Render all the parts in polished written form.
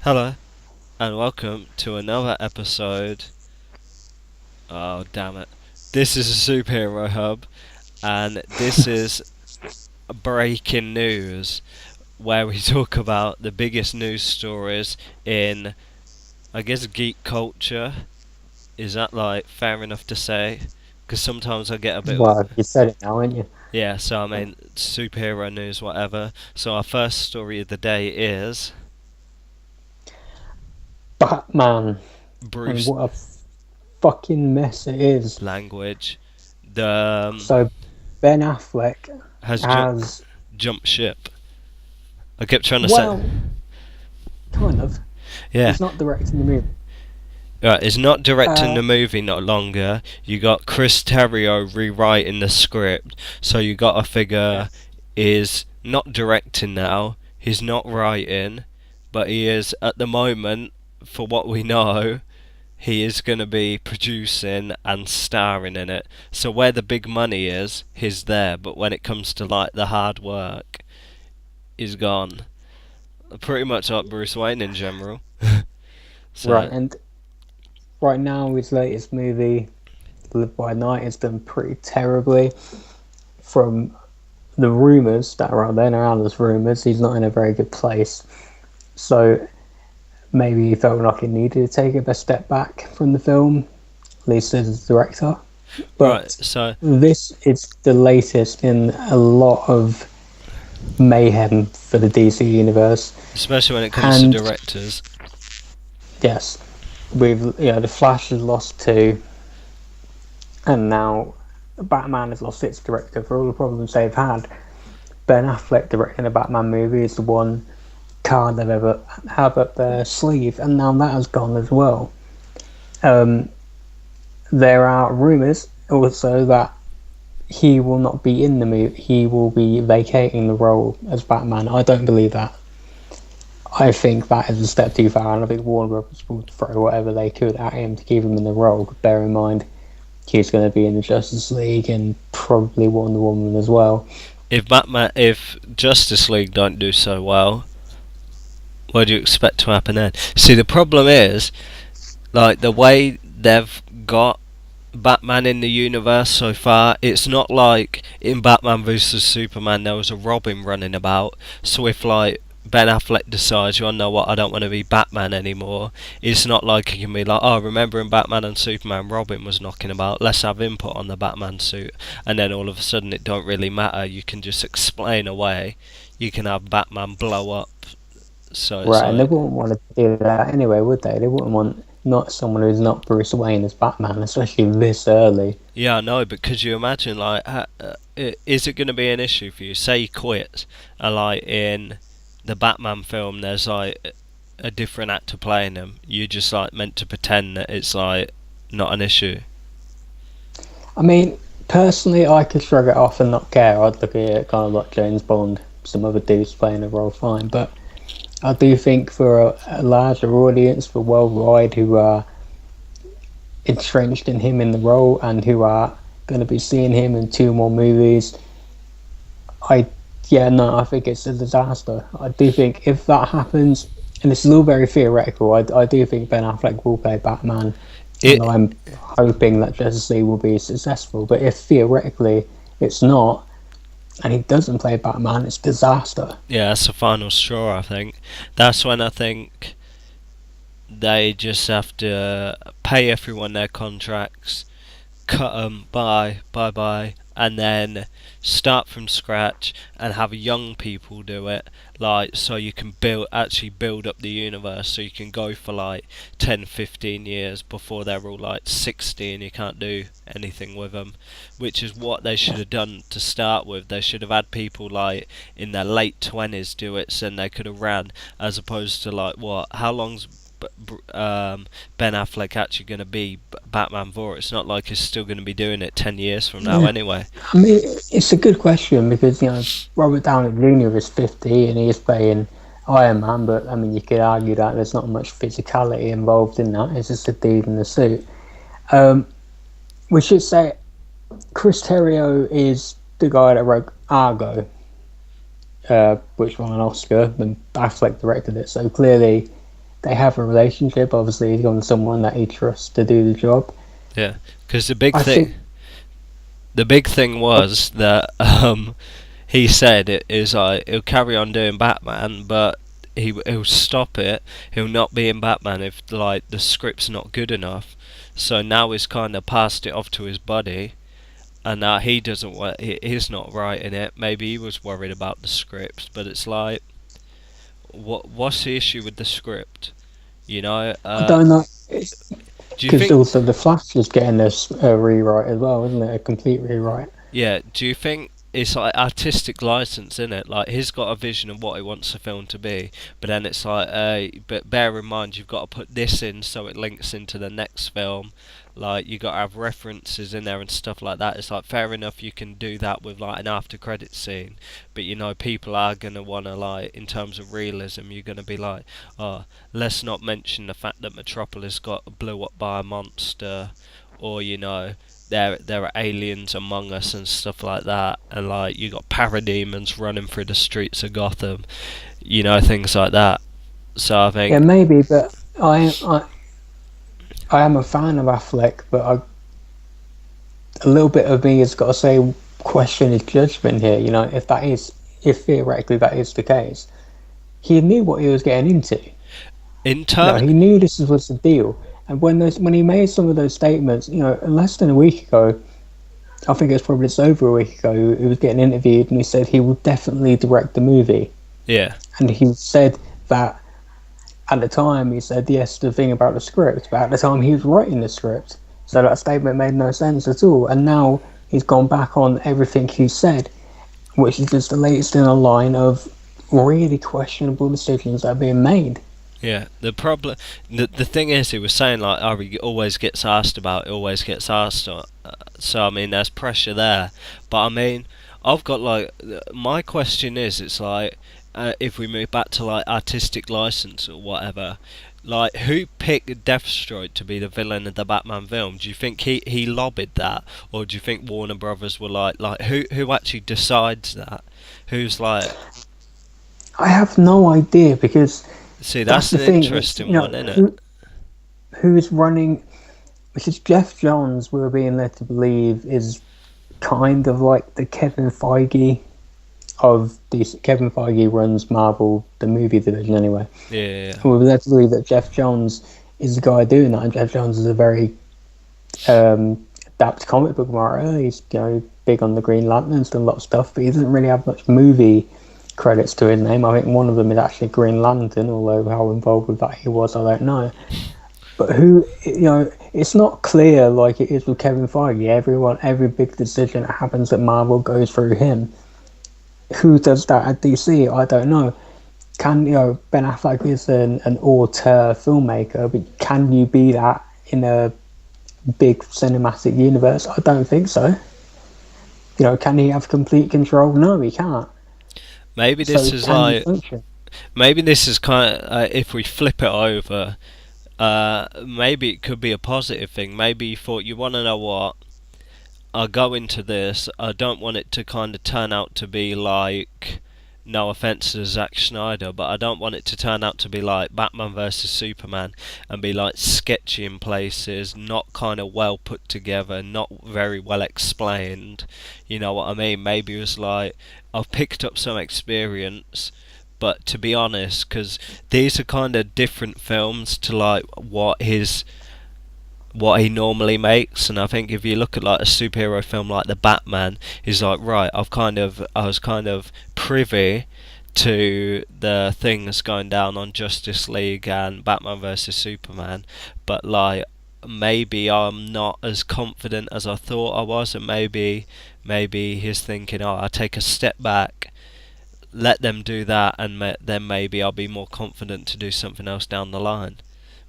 Hello, and welcome to another episode. Oh, damn it. This is a superhero hub, and this is breaking news where we talk about the biggest news stories in, I guess, geek culture. Is that like fair enough to say? Because sometimes I get a bit. Well, you said it now, ain't you? Yeah, so I mean, superhero news, whatever. So our first story of the day is Batman. And Bruce what a fucking mess it is. language. The So, Ben Affleck has has, jumped ship. I kept trying to say, well, kind of. yeah, He's not directing the movie. right. It's not directing Uh, the movie no longer. You got Chris Terrio rewriting the script, so you got to figure yes. is not directing now. He's not writing, but he is at the moment, for what we know. He is going to be producing and starring in it. So where the big money is, he's there. But when it comes to like the hard work, he's gone. Pretty much like Bruce Wayne in general. Right, So and right now, his latest movie, Live by Night, has done pretty terribly. From the rumours that are out there, and around as rumours, he's not in a very good place. So, maybe he felt like he needed to take a step back from the film, at least as a director. right, But so this is the latest in a lot of mayhem for the DC universe. especially when it comes to And directors. yes, we've the Flash has lost two, and now Batman has lost its director for all the problems they've had. Ben Affleck directing a Batman movie is the one card they've ever have up their sleeve, and now that has gone as well. Um, there are rumours also that he will not be in the movie. He will be vacating the role as Batman. I don't believe that. I think that is a step too far, and I think Warner Brothers will throw whatever they could at him to keep him in the role. Bear in mind, he's going to be in the Justice League and probably Wonder Woman as well. If Justice League don't do so well, what do you expect to happen then? See, the problem is, like the way they've got Batman in the universe so far, it's not like in Batman vs Superman there was a Robin running about. So if like Ben Affleck decides, you know what, I don't want to be Batman anymore, it's not like he can be like, oh, remember in Batman and Superman Robin was knocking about, let's have input on the Batman suit, and then all of a sudden it don't really matter, you can just explain away, you can have Batman blow up. So it's Right, and they like, wouldn't want to do that anyway, would they? They wouldn't want not someone who's not Bruce Wayne as Batman, especially this early. yeah, I know, but could you imagine, like, is it going to be an issue for you? Say he quits, and like in the Batman film, there's like a different actor playing him. You just like meant to pretend that it's like not an issue. I mean, personally, I could shrug it off and not care. I'd look at it kind of like James Bond, some other dudes playing a role fine. But I do think for a larger audience, for worldwide, who are entrenched in him in the role and who are going to be seeing him in two more movies, I I think it's a disaster. I do think if that happens, and this is all very theoretical, I do think Ben Affleck will play Batman, and It I'm hoping that Justice League will be successful. But if theoretically it's not, and he doesn't play Batman, it's disaster. yeah, that's the final straw. I think that's when I think they just have to pay everyone their contracts, cut them, bye, and then start from scratch and have young people do it, like so you can build up the universe, so you can go for like 10, 15 years before they're all like 60 and you can't do anything with them, which is what they should have done to start with. They should have had people like in their late 20s do it, so then they could have ran, as opposed to like what, how long's Ben Affleck actually going to be Batman for? It's not like he's still going to be doing it 10 years from now Yeah. anyway. I mean, it's a good question because Robert Downey Jr. is 50 and he is playing Iron Man, but I mean you could argue that there's not much physicality involved in that. It's just a dude in a suit. Um, we should say Chris Terrio is the guy that wrote Argo, which won an Oscar, and Affleck directed it. So clearly, they have a relationship. Obviously, he's got someone that he trusts to do the job. Yeah, because the big thing was that he said it is like he'll carry on doing Batman, but he'll stop it. He'll not be in Batman if like the script's not good enough. So now he's kind of passed it off to his buddy, and now he doesn't want. He's not writing it. Maybe he was worried about the script, but it's like, what's the issue with the script? You know, I don't know. do you Because think? also the Flash is getting this rewrite as well, isn't it? A complete rewrite. Yeah, do you think it's like artistic license in it? Like he's got a vision of what he wants the film to be, but then it's like, but bear in mind you've got to put this in so it links into the next film. Like you got to have references in there and stuff like that. It's like fair enough you can do that with like an after credit scene, but you know people are gonna wanna like in terms of realism you're gonna be like, oh, let's not mention the fact that Metropolis got blew up by a monster, or you know there are aliens among us and stuff like that, and like you got parademons running through the streets of Gotham, you know, things like that. So I Yeah, think maybe, but I am a fan of Affleck, but a little bit of me has got to say question his judgment here. You know, if theoretically that is the case, he knew what he was getting into. in You know, turn, he knew this was the deal. And when he made some of those statements, you know, less than a week ago, I think it was probably just over a week ago, he was getting interviewed and he said he will definitely direct the movie. yeah, And he said that at the time, he said yes to the thing about the script, but at the time he was writing the script. So that statement made no sense at all. And now he's gone back on everything he said, which is just the latest in a line of really questionable decisions that are being made. yeah. The thing is, he was saying like, oh, he always gets asked about, it always gets asked. So I mean, there's pressure there. But I mean, I've got like, my question is, it's like, if we move back to like artistic license or whatever, like who picked Deathstroke to be the villain of the Batman film? Do you think he lobbied that, or do you think Warner Brothers were like who actually decides that? Who's like? I have no idea because See, that's that's the an thing. interesting You know, one, isn't it? who's running? Because Jeff Johns, we're being led to believe, is kind of like the Kevin Feige of DC. Kevin Feige runs Marvel, the movie division, anyway. Yeah, And we're led to believe that Jeff Johns is the guy doing that, and Jeff Johns is a very adept comic book writer. He's big on the Green Lanterns, done a lot of stuff, but he doesn't really have much movie credits to his name. I think one of them is actually Green Lantern, although how involved with that he was, I don't know. But it's not clear like it is with Kevin Feige. Every big decision that happens at Marvel goes through him. Who does that at DC? I don't know. Ben Affleck is an auteur filmmaker, but can you be that in a big cinematic universe? I don't think so. Can he have complete control? No, he can't. maybe this So is can he like function? maybe this is kind of if we flip it over, maybe it could be a positive thing. Maybe you thought, you want to know what? I'll go into this. I don't want it to kind of turn out to be like, no offense to Zack Snyder, but I don't want it to turn out to be like Batman versus Superman and be like sketchy in places, not kind of well put together, not very well explained. You know what I mean? Maybe it was like, I've picked up some experience, but to be honest, because these are kind of different films to like what he normally makes, and I think if you look at like a superhero film like the Batman, he's like, right, I was kind of privy to the things going down on Justice League and Batman versus Superman, but like maybe I'm not as confident as I thought I was, and maybe he's thinking, oh, I'll take a step back, let them do that, and then maybe I'll be more confident to do something else down the line.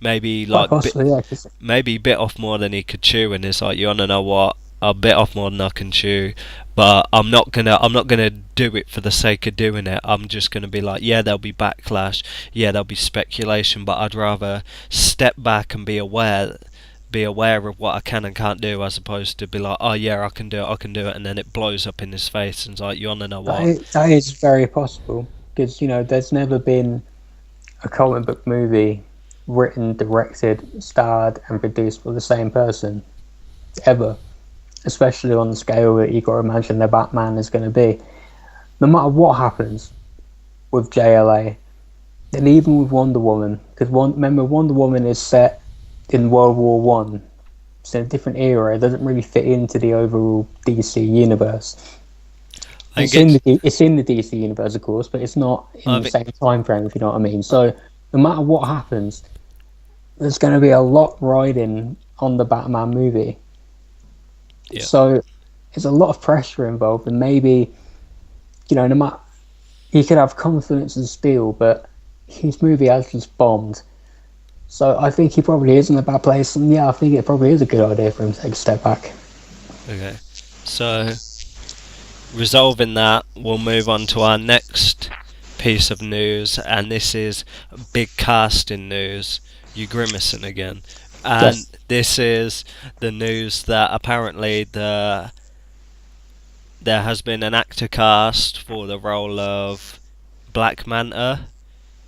Maybe Quite like possibly, yeah. maybe he bit off more than he could chew, and it's like, you wanna know what? I bit off more than I can chew, but I'm not gonna do it for the sake of doing it. I'm just gonna be like, yeah, there'll be backlash, yeah, there'll be speculation, but I'd rather step back and be aware of what I can and can't do, as opposed to be like, oh yeah, I can do it, and then it blows up in his face, and it's like, you wanna know what? That is very possible because there's never been a comic book movie written, directed, starred, and produced by the same person ever. Especially on the scale that you've got to imagine the Batman is going to be. No matter what happens with JLA, and even with Wonder Woman, because remember Wonder Woman is set in World War One, it's in a different era. It doesn't really fit into the overall DC universe. It's in the DC universe, of course, but it's not in the same time frame, if you know what I mean. So no matter what happens, there's going to be a lot riding on the Batman movie. Yeah. So there's a lot of pressure involved, and maybe, no matter, he could have confidence and steel, but his movie has just bombed. So I think he probably is in a bad place, and I think it probably is a good idea for him to take a step back. Okay, so resolving that, we'll move on to our next piece of news, and this is big casting news. You grimacing again. And yes. This is the news that apparently there has been an actor cast for the role of Black Manta,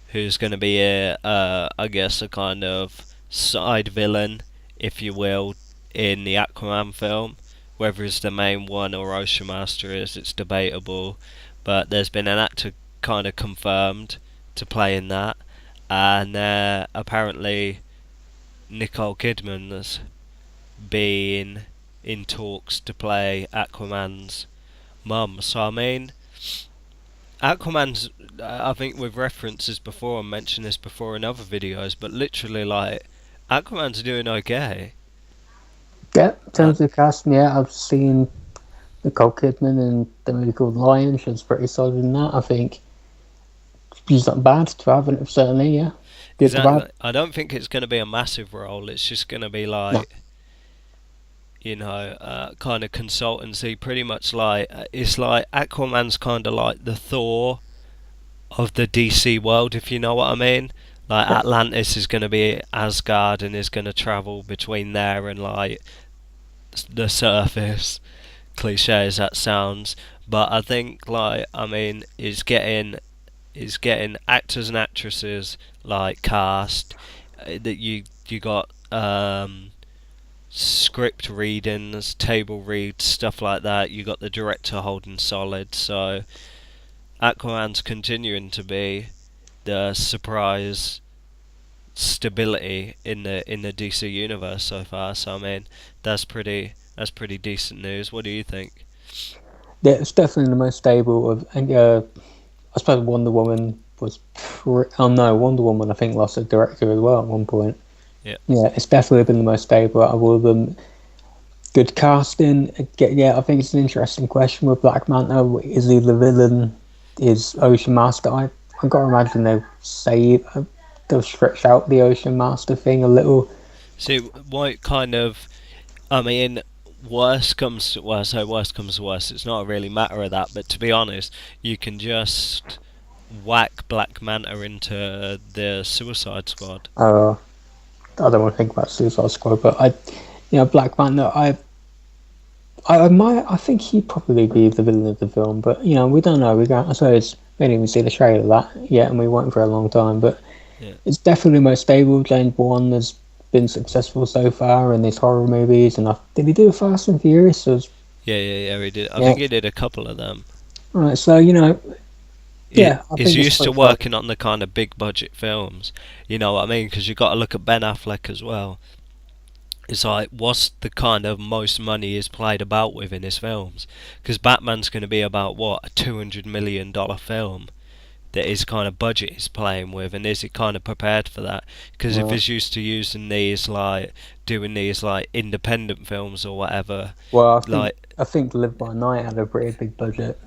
who's going to be I guess a kind of side villain, if you will, in the Aquaman film. Whether it's the main one or Ocean Master it's debatable, but there's been an actor kind of confirmed to play in that, and apparently Nicole Kidman has been in talks to play Aquaman's mum. So I mean, Aquaman's, I think we've referenced this before and mentioned this before in other videos, but literally like Aquaman's doing okay. Yeah, in terms of casting, I've seen Nicole Kidman in the movie called Lion. She's pretty solid in that. I think she's not bad to have in it, certainly, yeah. Exactly. I don't think it's going to be a massive role. It's just going to be like, kind of consultancy. Pretty much like, it's like Aquaman's kind of like the Thor of the DC world, if you know what I mean. Like Atlantis is going to be Asgard and is going to travel between there and like the surface. Cliche as that sounds, but I think like is getting actors and actresses like cast, that you got script readings, table reads, stuff like that. You got the director holding solid, so Aquaman's continuing to be the surprise stability in the DC universe so far. So I mean, that's pretty decent news. What do you think? Yeah, it's definitely the most stable of, and I suppose Wonder Woman was. Wonder Woman I think lost a director as well at one point. Yeah, it's definitely been the most stable out of all of them. Good casting. I think it's an interesting question with Black Manta. Is he the villain? Is Ocean Master? I've got to imagine they'll stretch out the Ocean Master thing a little. See, what kind of, worst comes to worst, it's not a really matter of that, but to be honest, you can just whack Black Manta into the Suicide Squad. I don't want to think about Suicide Squad, but Black Manta, I think he'd probably be the villain of the film, but we don't know. I suppose we didn't even see the trailer of that yet, and we won't for a long time. But it's definitely the most stable. James Bond has been successful so far in these horror movies, and did he do Fast and Furious? Yeah, he did. I think he did a couple of them. Right, so he's used to working on the kind of big budget films. You know what I mean? Because you got to look at Ben Affleck as well. It's like, what's the kind of most money is played about with in his films? Because Batman's going to be about, what, a $200 million film that his kind of budget is playing with, and is he kind of prepared for that? Because if he's used to using these, like, doing these, like, independent films or whatever... Well, I think Live by Night had a pretty big budget.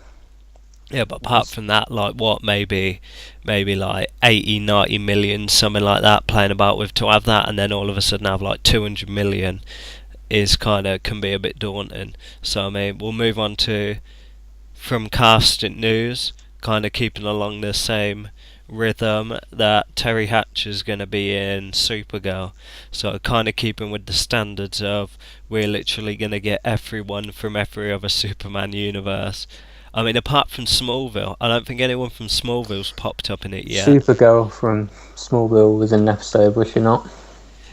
Yeah, but apart from that, like, what, maybe like 80, 90 million, something like that, playing about with, to have that, and then all of a sudden have like 200 million can be a bit daunting. So I mean, we'll move on to, from casting news, kind of keeping along the same rhythm, that Teri Hatcher is going to be in Supergirl. So kind of keeping with the standards of, we're literally going to get everyone from every other Superman universe. I mean, apart from Smallville, I don't think anyone from Smallville's popped up in it yet. Supergirl from Smallville was in an episode, was she not?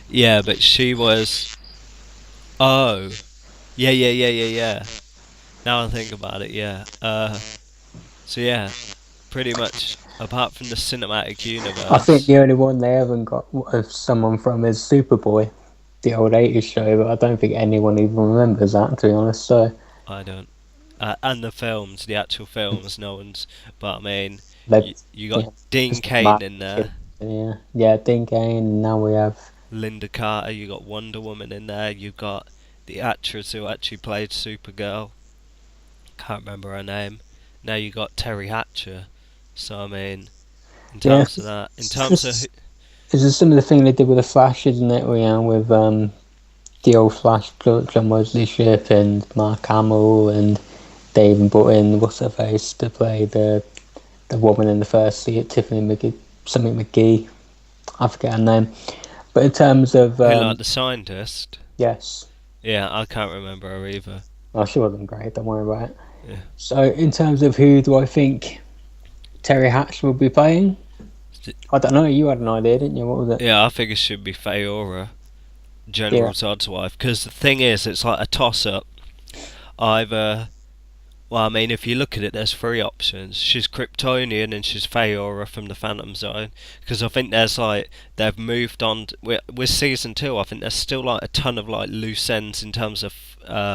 Yeah, but she was. Oh, yeah. Now I think about it, yeah. So yeah, pretty much. Apart from the cinematic I think universe, the only one they haven't got of someone from is Superboy, the old 80s show, but I don't think anyone even remembers that, to be honest. So I don't. And the films, the actual films, no one's. But I mean, they, you got yeah, Dean just Cain in there, yeah, Dean Cain. And now we have Linda Carter. You got Wonder Woman in there. You got the actress who actually played Supergirl. Can't remember her name. Now you got Teri Hatcher. So I mean, in yeah. terms of that, in terms of It's a similar thing they did with the Flash, isn't it? With the old Flash, John Wesley Shipp and Mark Hamill, and they even brought in what's her face to play the woman in the first seat, Tiffany McGee. I forget her name. But in terms of who, like the scientist. yes, Yeah, I can't remember her either. oh, she wasn't great. Don't worry about it. Yeah. So in terms of who do I think Teri Hatcher will be playing? I don't know. You had an idea, didn't you? What was it? Yeah, I think it should be Feora, General Zod's wife. Because the thing is, it's like a toss-up. Either, well, I mean, if you look at it, there's three options. She's Kryptonian and she's Feora from the Phantom Zone. Because I think there's like they've moved on with season 2. I think there's still like a ton of like loose ends in terms of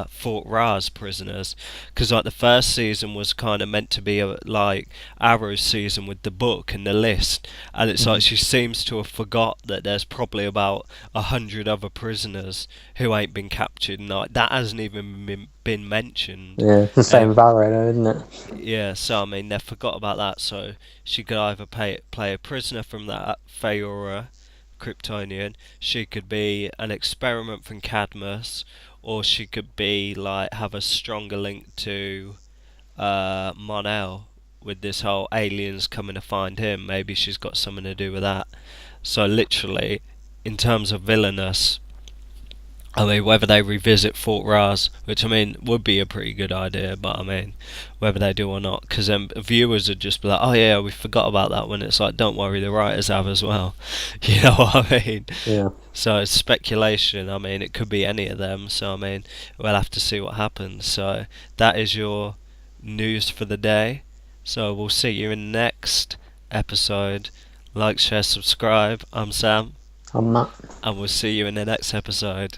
Fort Ra's prisoners. Because like the first season was kind of meant to be a like Arrow's season with the book and the list, and it's like she seems to have forgot that there's probably about 100 other prisoners who ain't been captured, and like that hasn't even been mentioned. Yeah, it's the same with Arrow, isn't it? Yeah, so I mean they forgot about that. So she could either play a prisoner from that Feora, Kryptonian. She could be an experiment from Cadmus, or she could be like have a stronger link to Mon-El with this whole aliens coming to find him. Maybe she's got something to do with that. So literally, in terms of villainous, I mean, whether they revisit Fort Raz, which I mean would be a pretty good idea, but I mean, whether they do or not, because then viewers would just be like, "Oh yeah, we forgot about that." When it's like, don't worry, the writers have as well. You know what I mean? Yeah. So it's speculation. I mean, it could be any of them. So I mean, we'll have to see what happens. So that is your news for the day. So we'll see you in the next episode. Like, share, subscribe. I'm Sam, I'm Matt. and we'll see you in the next episode.